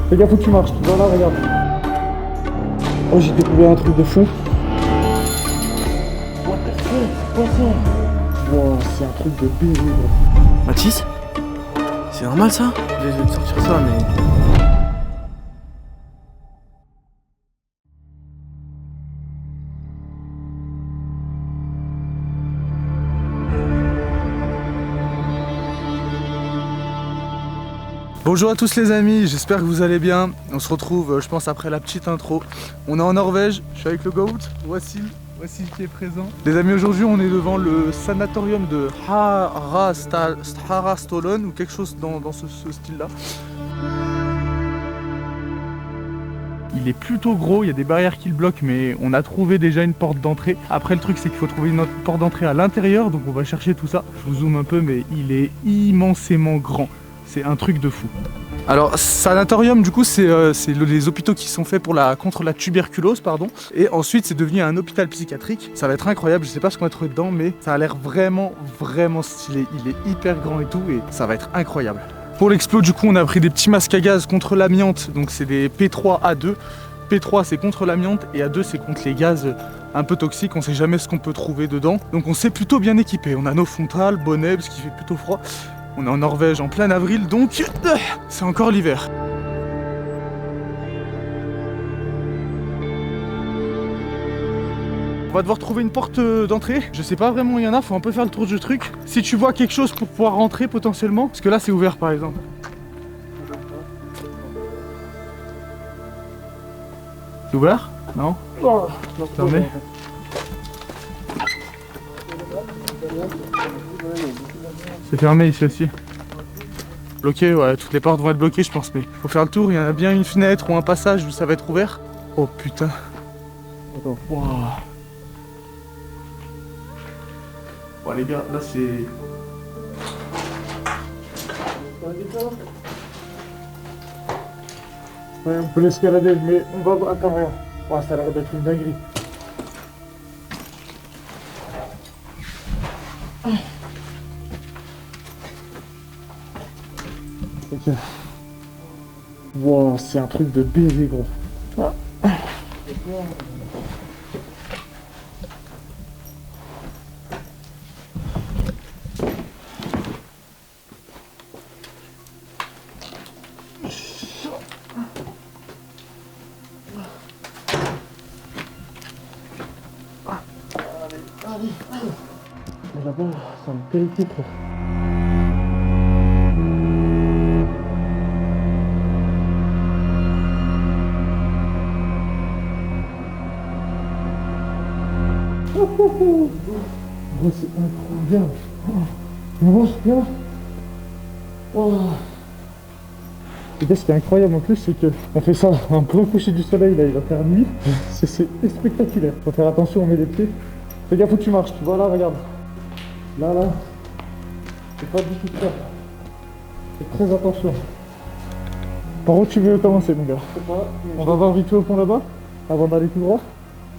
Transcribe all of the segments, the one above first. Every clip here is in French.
Fais gaffe où tu marches, tu vas là, regarde. Oh, j'ai découvert un truc de fou. What the fuck, c'est quoi ça? Wow, c'est un truc de bébé, gros. Mathis? C'est normal ça? Désolé de sortir ça, mais... Bonjour à tous les amis, j'espère que vous allez bien. On se retrouve, je pense, après la petite intro. On est en Norvège, je suis avec le GOAT, voici qui est présent. Les amis, aujourd'hui on est devant le sanatorium de Harastolon ou quelque chose dans ce style-là. Il est plutôt gros, il y a des barrières qui le bloquent, mais on a trouvé déjà une porte d'entrée. Après, le truc, c'est qu'il faut trouver une autre porte d'entrée à l'intérieur, donc on va chercher tout ça. Je vous zoome un peu, mais il est immensément grand. C'est un truc de fou. Alors, sanatorium, du coup, c'est les hôpitaux qui sont faits contre la tuberculose, pardon. Et ensuite, c'est devenu un hôpital psychiatrique. Ça va être incroyable, je sais pas ce qu'on va trouver dedans, mais ça a l'air vraiment stylé. Il est hyper grand et tout, et ça va être incroyable. Pour l'explo, du coup, on a pris des petits masques à gaz contre l'amiante. Donc, c'est des P3A2. P3, c'est contre l'amiante, et A2, c'est contre les gaz un peu toxiques. On sait jamais ce qu'on peut trouver dedans. Donc, on s'est plutôt bien équipé. On a nos frontales, bonnets, parce qu'il fait plutôt froid. On est en Norvège en plein avril, donc c'est encore l'hiver. On va devoir trouver une porte d'entrée. Je sais pas vraiment où il y en a, faut un peu faire le tour du truc. Si tu vois quelque chose pour pouvoir rentrer potentiellement, parce que là c'est ouvert par exemple. C'est ouvert? Non? Oh, fermé. C'est fermé ici aussi. Bloqué, ouais, toutes les portes vont être bloquées je pense, mais faut faire le tour, il y en a bien une fenêtre ou un passage où ça va être ouvert. Oh putain. Attends. Wow. Bon les gars, là c'est... Ouais, on peut l'escalader, mais on va... Attends, regarde. Ouais, ça a l'air d'être une dinguerie. Ok. Wow, c'est un truc de bébé, gros. Ah. Allez. Mais là-bas, c'est un périté, frère. Oh, c'est incroyable. Viens. Oh. Et ce qui est incroyable en plus, c'est qu'on fait ça en plein coucher du soleil, là il va faire nuit. C'est spectaculaire. Faut faire attention, on met les pieds. Fais gaffe où tu marches, tu vois là, regarde. Là. C'est pas du tout ça. Fais très attention. Par où tu veux commencer, mon gars? On va voir vite fait au fond là-bas, avant d'aller tout droit.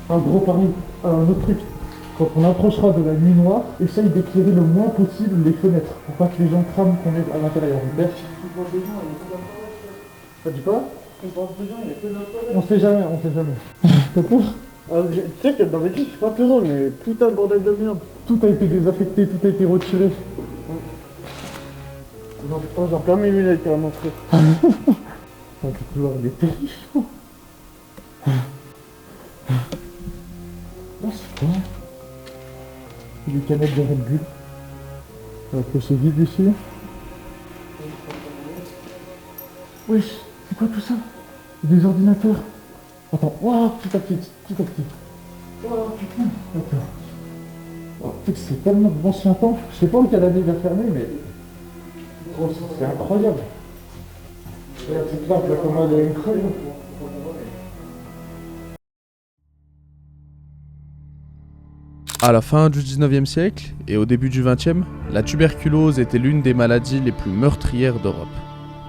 Un gros pari, un autre truc. Quand on approchera de la nuit noire, essaye d'éclairer le moins possible les fenêtres, pour pas que les gens crament qu'on est à l'intérieur. Ça dit quoi? On sait jamais. T'as peur? Tu sais que dans mes trucs, je suis pas plus drôle, mais putain de bordel de merde. Tout a été désaffecté, tout a été retiré. J'en perds mes lunettes carrément, frère. Le couloir, il est terrifiant. Oh, c'est quoi? Des canettes de Red Bull. Alors que c'est vide ici. Wesh, c'est quoi tout ça? Des ordinateurs. Attends, waouh, petit à petit. Waouh, putain. Attends. Oh, c'est tellement d'ancien temps. Je sais pas où quelle année il va fermer, mais... Oh, c'est incroyable. Regarde, c'est simple, la commande est incroyable. À la fin du 19e siècle et au début du 20e, la tuberculose était l'une des maladies les plus meurtrières d'Europe.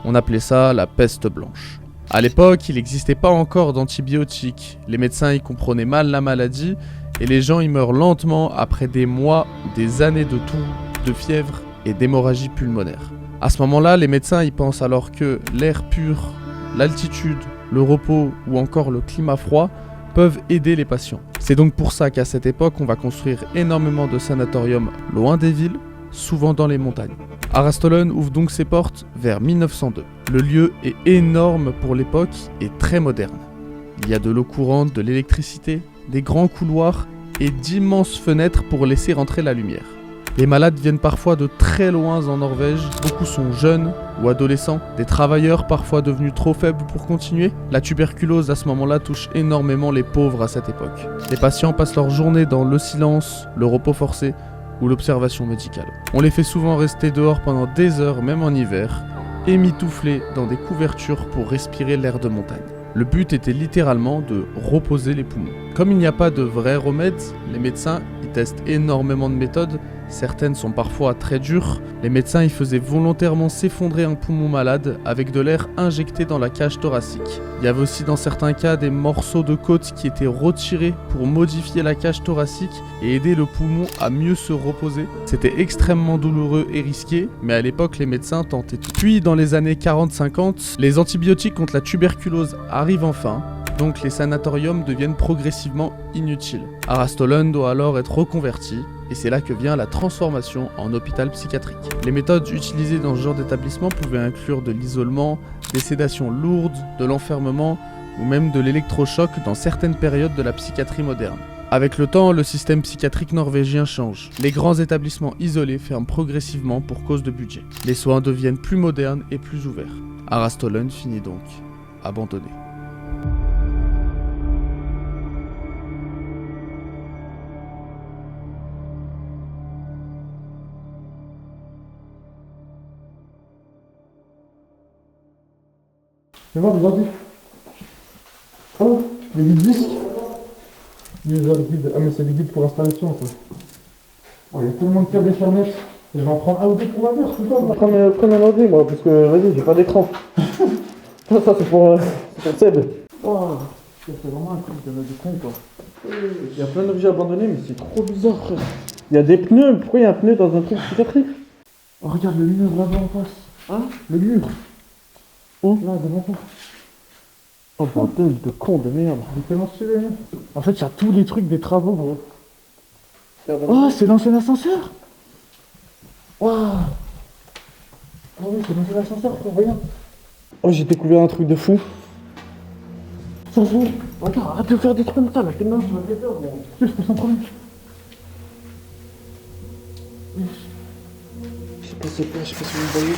On appelait ça la peste blanche. À l'époque, il n'existait pas encore d'antibiotiques, les médecins y comprenaient mal la maladie et les gens y meurent lentement après des mois ou des années de toux, de fièvre et d'hémorragie pulmonaire. À ce moment-là, les médecins y pensent alors que l'air pur, l'altitude, le repos ou encore le climat froid peuvent aider les patients. C'est donc pour ça qu'à cette époque, on va construire énormément de sanatoriums loin des villes, souvent dans les montagnes. Arastolone ouvre donc ses portes vers 1902. Le lieu est énorme pour l'époque et très moderne. Il y a de l'eau courante, de l'électricité, des grands couloirs et d'immenses fenêtres pour laisser rentrer la lumière. Les malades viennent parfois de très loin en Norvège, beaucoup sont jeunes ou adolescents, des travailleurs parfois devenus trop faibles pour continuer. La tuberculose à ce moment-là touche énormément les pauvres à cette époque. Les patients passent leur journée dans le silence, le repos forcé ou l'observation médicale. On les fait souvent rester dehors pendant des heures, même en hiver, émitouflés dans des couvertures pour respirer l'air de montagne. Le but était littéralement de reposer les poumons. Comme il n'y a pas de vrai remède, les médecins y testent énormément de méthodes. Certaines sont parfois très dures. Les médecins y faisaient volontairement s'effondrer un poumon malade avec de l'air injecté dans la cage thoracique. Il y avait aussi dans certains cas des morceaux de côte qui étaient retirés pour modifier la cage thoracique et aider le poumon à mieux se reposer. C'était extrêmement douloureux et risqué, mais à l'époque les médecins tentaient tout. Puis dans les années 40-50, les antibiotiques contre la tuberculose arrivent enfin. Donc les sanatoriums deviennent progressivement inutiles. Arastolone doit alors être reconverti, et c'est là que vient la transformation en hôpital psychiatrique. Les méthodes utilisées dans ce genre d'établissement pouvaient inclure de l'isolement, des sédations lourdes, de l'enfermement, ou même de l'électrochoc dans certaines périodes de la psychiatrie moderne. Avec le temps, le système psychiatrique norvégien change. Les grands établissements isolés ferment progressivement pour cause de budget. Les soins deviennent plus modernes et plus ouverts. Arastolone finit donc abandonné. Mais voir, regardez. Oh, les guides disques. Les guides. Ah, mais c'est des guides pour l'installation, ça. Oh, il y a tellement de câbles Ethernet. Je vais en prendre un ou deux pour ma mère, putain. Je vais prendre un ordi, moi, parce que, vas-y, j'ai pas d'écran. ça, c'est pour Seb. Oh, c'est vraiment un truc de con, quoi. Il y a plein d'objets abandonnés, mais c'est trop bizarre, frère. Il y a des pneus. Pourquoi il y a un pneu dans un truc psychiatrique? Oh, regarde le mur là-bas en face. Hein? Le mur. Où? Là, devant toi. Oh bordel de con de merde. Il est tellement stylé. En fait, il y a tous les trucs des travaux, gros. Oh, c'est l'ancien ascenseur. Waouh. Oh oui, c'est l'ancien ascenseur, frère, regarde. Oh, j'ai découvert un truc de fou. Ça se voit. Regarde, arrête de faire des trucs comme ça, là. T'es mince, tu vas faire peur, gros. Je peux sans problème. Je sais pas si vous voyez.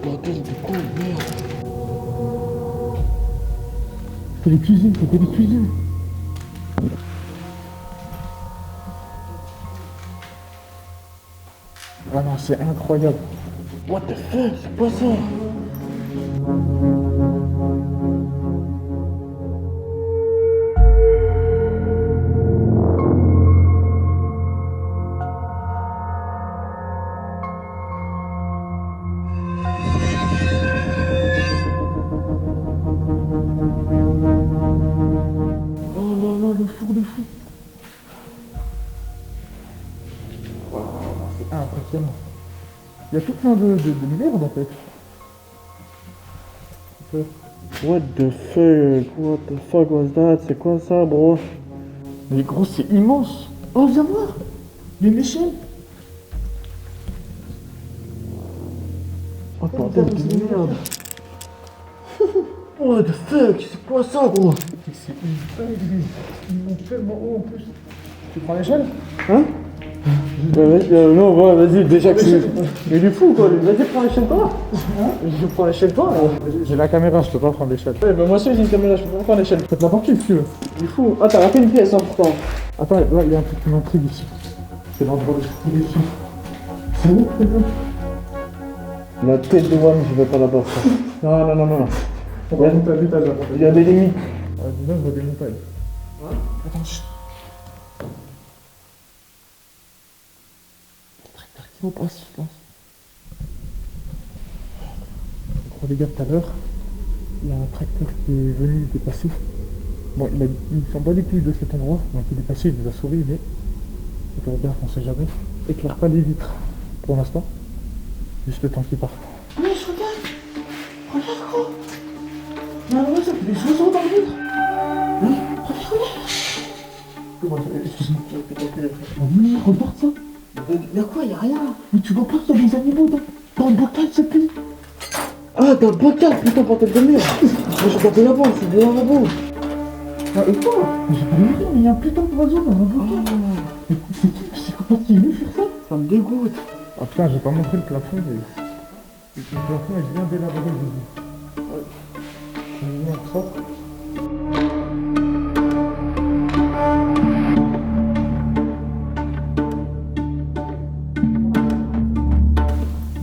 Bordel de con, merde. C'est les cuisines, c'était les cuisines. Ah non, c'est incroyable. What the fuck, c'est quoi ça? Impressionnant. Il y a tout plein de merde en fait. What the fuck was that? C'est quoi ça, bro? Mais gros, c'est immense. Oh, viens voir. Il y a une échelle. Oh bordel de merde. What the fuck? C'est quoi ça, gros? C'est une dinguerie. Ils montent tellement haut en plus. Tu prends l'échelle? Hein? Non, ouais, vas-y, déjà que c'est... Mais il est fou, quoi. Vas-y, prends l'échelle, toi. Hein? Je prends l'échelle, toi. J'ai la caméra, je peux pas prendre l'échelle. Ouais, mais moi aussi, j'ai une caméra, je peux pas prendre l'échelle. Faites la partie, si tu veux. Il est fou. Ah, t'as raté une pièce, hein, pourtant. Attends, là, il y a un truc qui m'intrigue ici. C'est l'endroit où je trouve les filles. C'est où, c'est où? La tête de Wam, je vais pas là-bas, frère. Non. Il y a des limites. Ah, déjà, je vois des montagnes. Ouais. Attends, chut. Qui passe, je pense. Gros les gars, tout à l'heure, il y a un tracteur qui est venu dépasser. Bon, il s'en bat les couilles de cet endroit, donc il est passé, il nous a sauvé, mais il faudrait bien qu'on sait jamais. Éclaire pas les vitres pour l'instant. Juste le temps qu'il part. Mais je regarde. Regarde, gros. Mais ouais, ça fait des chaussons dans le ventre. Hein? Regarde. Excuse-moi, je vais t'appeler. Mais regarde ça. Y'a quoi? Y'a rien. Mais tu vois pas qu'il y a des animaux dans le bocal, cette pays? Ah, dans le bocal, putain, bordel de merde. Mais j'ai tapé là-bas, c'est des lavabos. Ah, et quoi? J'ai pas vu, mais il y a un putain d'oiseau dans le bocal. Mais c'est qui le psychopathe qui est venu faire ça? Ça me dégoûte. Ah putain, j'ai pas montré le plafond, mais... Le plafond est bien délabré, je vous dis. Ouais. C'est bien propre.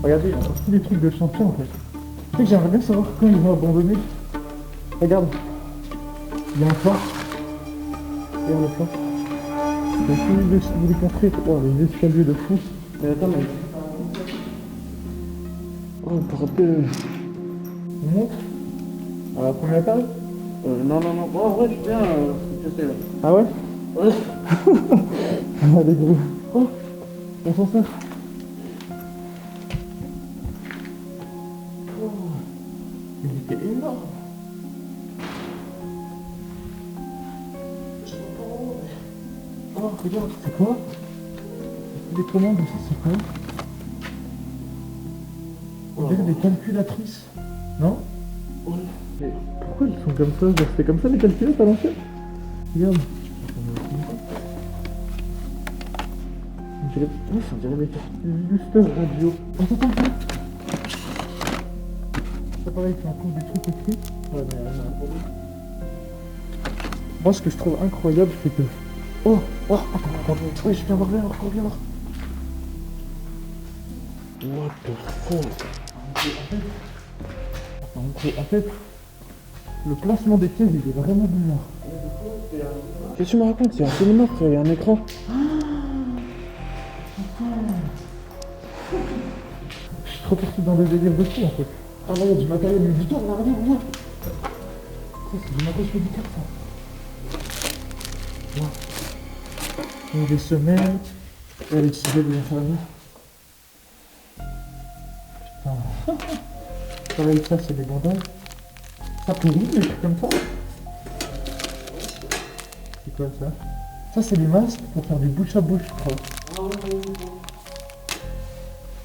Regardez, il y a tous les trucs de champion en fait. Tu sais que j'aimerais bien savoir quand ils vont abandonner. Regarde. Il y a un plan. Regarde le plan. Il y a tous les construits. Oh, les escaliers de fou. Mais attends, mais... Oh, pour rappeler... On monte à la première étage? Non. Bon, en vrai, je suis bien ce que tu sais là. Ah ouais? Ouais. Allez gros. Oh, on s'en sert. Oh, il était énorme. Je sais pas où, mais... Oh, regarde, c'est quoi? Les commandes, ça c'est quoi? On dirait des calculatrices. Non? Ouais. Mais pourquoi ils sont comme ça? Genre, c'est comme ça les calculettes à l'ancienne? Regarde. On dirait... Oui, on dirait des lusteurs radio. Attends. C'est pareil, c'est un peu des trucs écrits. Ouais, mais moi, ce que je trouve incroyable, c'est que... Oh, attends. Oui, je viens voir, viens voir. What the fuck? En fait, le placement des pièces, il est vraiment bizarre. Qu'est-ce que tu me racontes? C'est un cinéma, frère, il y a un écran. Je suis trop parti dans des délires de fou en fait. Ah là, il y a du matériel médical, là, regarde. Ça, c'est du matériel médical, ça. Là. Il y a des semelles, il y a les ciseaux de l'infirmier. Putain. Pareil, ça, c'est des bandages. Ça pourrit, des trucs comme ça. C'est quoi ça? Ça, c'est des masques pour faire du bouche à bouche, je crois.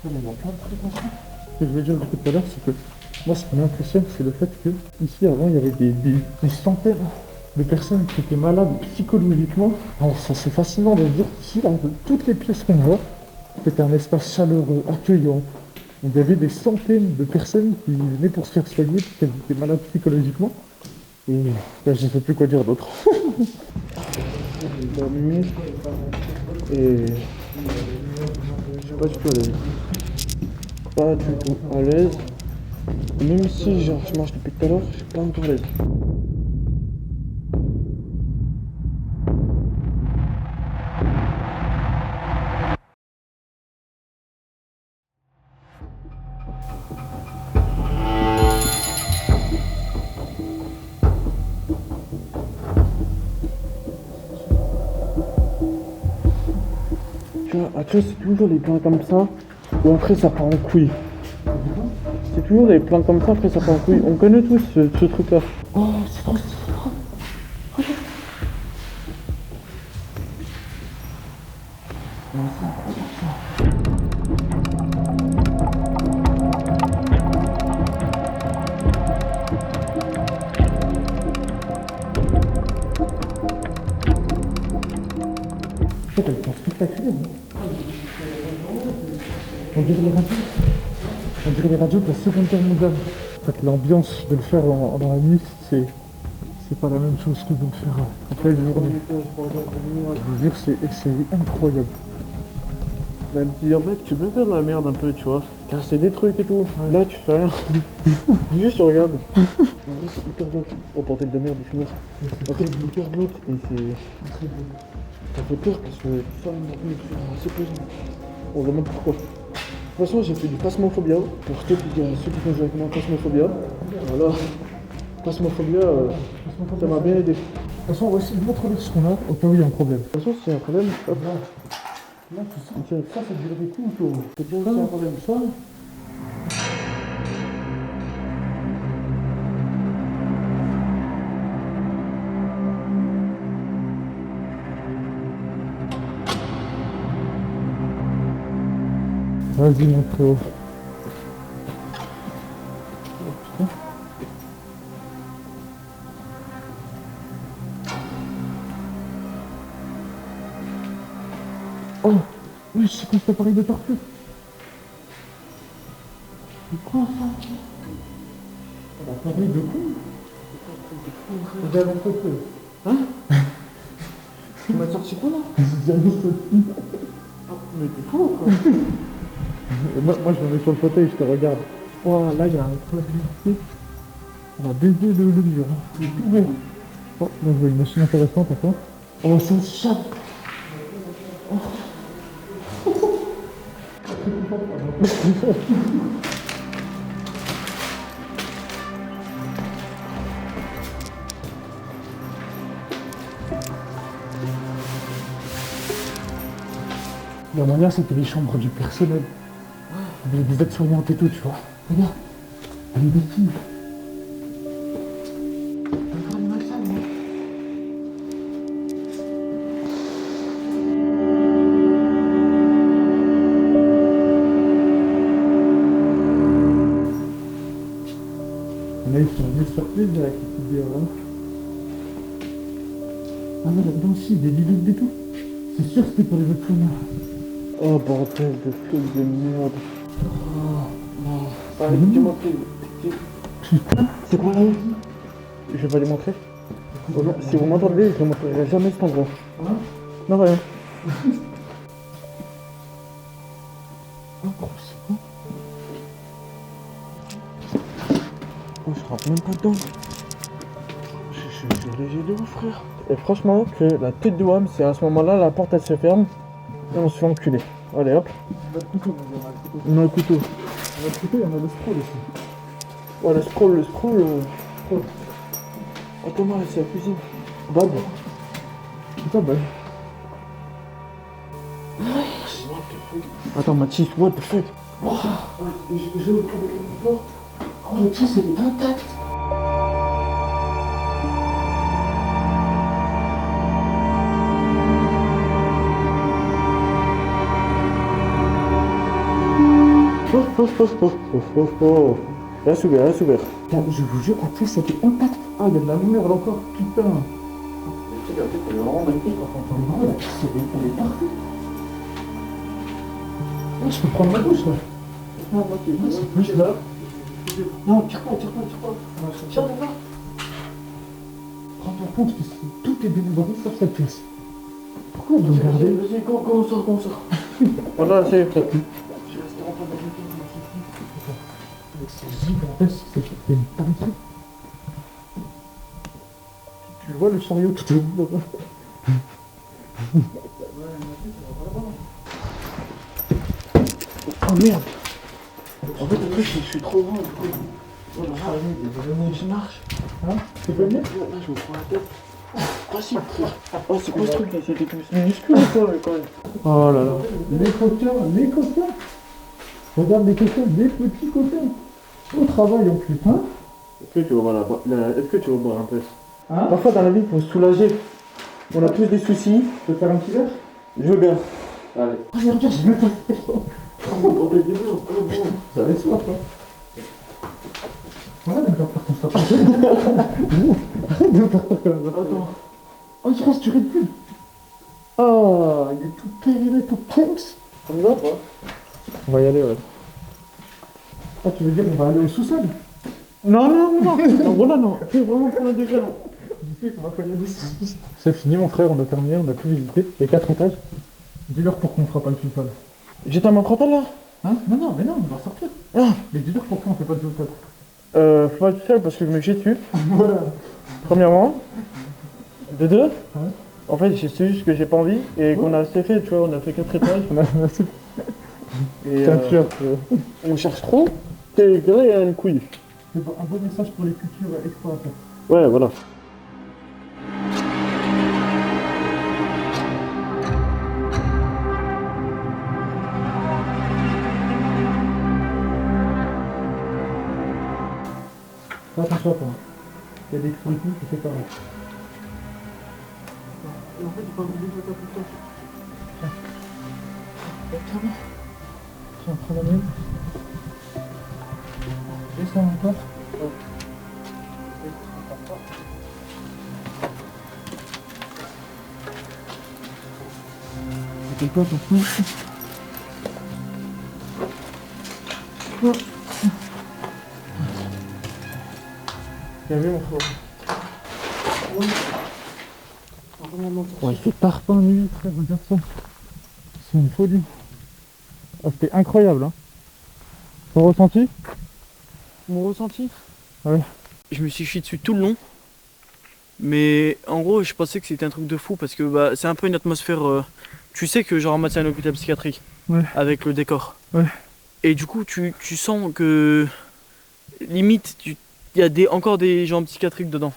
Il y a plein de trucs comme ça. Ce que je veux dire depuis tout à l'heure, c'est que moi, ce qui m'impressionne, c'est le fait que ici, avant, il y avait des centaines de personnes qui étaient malades psychologiquement. Alors, ça, c'est fascinant de dire qu'ici, là, toutes les pièces qu'on voit, c'était un espace chaleureux, accueillant. Il y avait des centaines de personnes qui venaient pour se faire soigner parce qu'elles étaient malades psychologiquement. Et là, je ne sais plus quoi dire d'autre. La lumière. Et... Je sais pas du tout à l'aise. Pas du tout à l'aise. Même si genre, je marche depuis tout à l'heure, je suis pas encore à l'aise. Tu vois, après c'est toujours les plans comme ça, ou après ça part en couille. C'est toujours des plans comme ça, après ça part en couille. On connaît tous ce truc-là. Oh, c'est trop. En fait, elles sont spectaculaires. On dirait les radios. On dirait les radios de la Seconde Guerre mondiale. En fait, l'ambiance de le faire dans la nuit, c'est pas la même chose que de le faire en pleine journée. Je veux dire, c'est incroyable. Même si en fait tu peux faire de la merde un peu, tu vois. Casser des trucs et tout. Là tu fais rien. Juste tu regardes. En vrai c'est hyper glauque. Oh bordel de merde, il finit. En fait c'est hyper glauque et c'est... Ça fait peur parce que ça c'est pesant. On se demande pourquoi. De toute façon j'ai fait du phasmophobia. Pour ceux qui font jouer avec moi, phasmophobia. Voilà. Phasmophobia, ça m'a bien aidé. De toute façon, on va essayer de montrer ce qu'on a au cas où il y a un problème. De toute façon s'il y a un problème, hop. Là, tu sais, ça, ça durait des coups autour. C'est bien qu'il y a un problème. Ça, Vas-y, mon frérot. Oh, oui, c'est quoi cet appareil de torture? C'est quoi ça? L'appareil de con? Regarde un peu. Hein? Tu m'as sorti quoi là? J'ai jamais sauté. Mais t'es fou quoi. Moi, je me mets sur le fauteuil, je te regarde. Oh, là, il y a un truc. On va baiser le mur. Il est tout ouvert. Oh, là, je vois une machine intéressante, attends. Oh, ça se chape. La moyen, c'était les chambres du personnel. Des aides-soignantes et tout, tu vois. Regarde. Elle est des filles. Regarde ma salle, moi. Là, ils sont venus surprise avec les petites bières, là. Ah, mais là-dedans, si, des limites et tout. C'est sûr que c'était pour les aides-soignants. Oh bordel de truc de merde. Oh, Allez, dis-moi c'est quoi là? Je vais pas les montrer. Oh non, si vous m'entendez, je ne montrerai jamais cet endroit. Hein? Non, rien. Oh, gros, c'est quoi? Oh, je rentre même pas dedans. Je suis léger de ouf, frère. Et franchement, que la tête de WAM, c'est à ce moment-là, la porte elle se ferme et on se fait enculer. Allez hop. On a le couteau, on a le couteau. On a un couteau. On a le couteau et on a le scroll aussi. Ouais, le scroll. Scroll. Attends, moi, c'est la cuisine. Bad. Putain, bah. Attends, Mathis, what the fuck? J'ai le couteau. Oh, le pied, c'est intact. Oh. Reste ouvert. Je vous jure, après, c'était intact. Ah, il y a de la lumière là encore. Putain. Oh, la pièce, elle est parfaite. Ah, je peux prendre ma douche là. Non, moi, Oui, là. non, tire pas. Tiens, là. Rends-toi compte que tout est délivré sur cette pièce. Pourquoi on doit garder? Vas-y, go, on sort. Voilà, c'est fait. C'est gigantesque, c'est une peinture. Tu vois le chariot tout au bout là-bas? Oh merde. En fait, le truc, c'est que je suis trop grand, du coup. Oh là là, je marche. Hein? C'est pas bien? Là, je me prends la tête. Ah si, frère. Oh, c'est quoi ce truc là? C'était plus minuscule ou quoi, mais quand même? Oh là là. Les coquins. Regarde les coquins, les petits coquins. Au travail en plus, hein? Est-ce que tu veux boire un peu? Hein? Parfois dans la vie, pour se soulager, on a tous des soucis. Tu veux faire un petit verre? Je veux bien. Allez. Oh, regarde, j'ai même pas fait. Ça va être soif, hein? Voilà, même pas qu'on soit pas. Arrête de me faire peur comme ça. Attends. Oh, il reste du Red Bull. Oh, il est tout périmé, tout pinks. On y va, quoi? On va y aller, ouais. Ah, tu veux dire on va aller au sous-sol? Non. Non, voilà, non. C'est vraiment pour le déjà, non. C'est fini, mon frère, on a terminé, on a tout visité. Les 4 étages. Dis-leur pourquoi on fera pas le sous-sol. J'étais à ma frontale là? Hein? Non, mais non, on va sortir. Ah. Mais dis-leur pourquoi on fait pas le sous-sol. Faut pas tout seul parce que je me chie dessus. Voilà. Premièrement. De deux. Ouais. En fait, c'est juste que j'ai pas envie et qu'on a assez fait, tu vois, on a fait 4 étages. Et C'est un tueur. on cherche trop. T'es gré à une couille. C'est un bon message pour les futurs explorateurs. Ouais, voilà. Fais attention à toi. Il y a des trucs qui c'est pas mal. En fait, j'ai pas envie de faire tout ça. Tiens. on prend la mienne. Descends encore. C'était quoi ton coup? Bien vu mon frère. Ouais, il fait parfum nuit, frère, regarde ça. C'est une folie. Ah, c'était incroyable, hein. Ton ressenti? Mon ressenti? Ouais. Je me suis chié dessus tout le long. Mais en gros, je pensais que c'était un truc de fou parce que bah, c'est un peu une atmosphère. Tu sais que genre en mode c'est un hôpital psychiatrique. Ouais. Avec le décor. Ouais. Et du coup, tu sens que limite, il y a encore des gens psychiatriques dedans.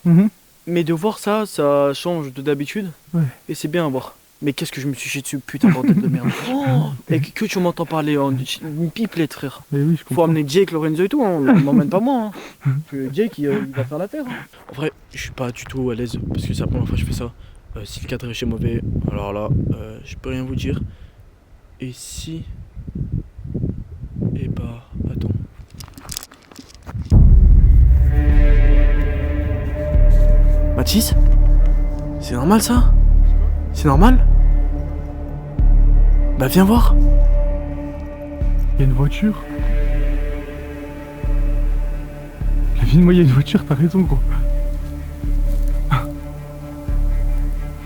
Mhm. Mais de voir ça, ça change de d'habitude. Ouais. Et c'est bien à voir. Mais qu'est-ce que je me suis chié dessus, putain, bordel de merde. Oh, et que tu m'entends parler en une pipelette, frère. Mais oui, je Faut comprends. amener Jake, Lorenzo et tout, hein. On m'emmène pas moi. Hein. Que Jake, il va faire l'affaire. Hein. En vrai, je suis pas du tout à l'aise parce que c'est la première fois que je fais ça. Si le cadrage est mauvais, alors là, je peux rien vous dire. Et si. Et bah, attends. Mathis? C'est normal ça? C'est normal? Bah viens voir. Il y a une voiture. Kevin, moi il y a une voiture, t'as raison gros.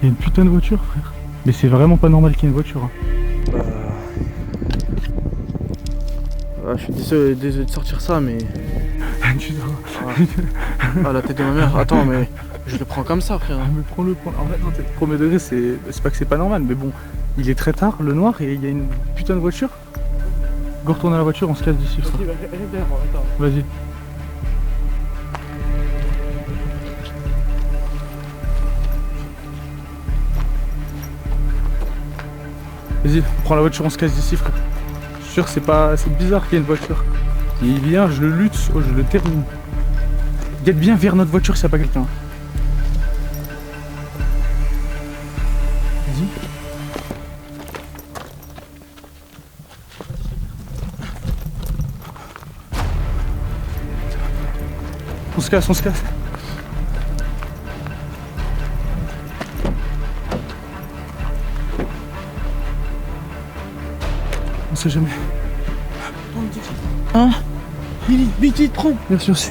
Il y a une putain de voiture frère. Mais c'est vraiment pas normal qu'il y ait une voiture. Hein. Je suis désolé de sortir ça mais... Tu dois... Ah la tête de ma mère, attends mais je le prends comme ça frère. Ah, mais prends-le. En fait non, premier degré c'est pas que c'est pas normal mais bon, il est très tard, le noir et il y a une putain de voiture. Go retourne à la voiture, on se casse d'ici frère. Vas-y. Vas-y, prends la voiture, on se casse d'ici frère. Je suis sûr c'est bizarre qu'il y ait une voiture. Il vient, je le lutte, je le termine. Guette bien vers notre voiture s'il n'y a pas quelqu'un. Vas-y. On se casse, on se casse. On sait jamais. Hein? Vite, prends. Merci aussi.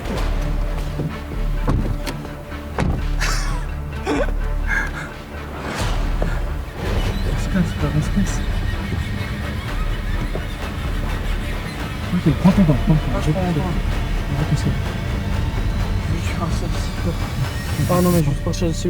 On se casse. Ok, prends ton temps. Ah non mais je suis pas cher dessus.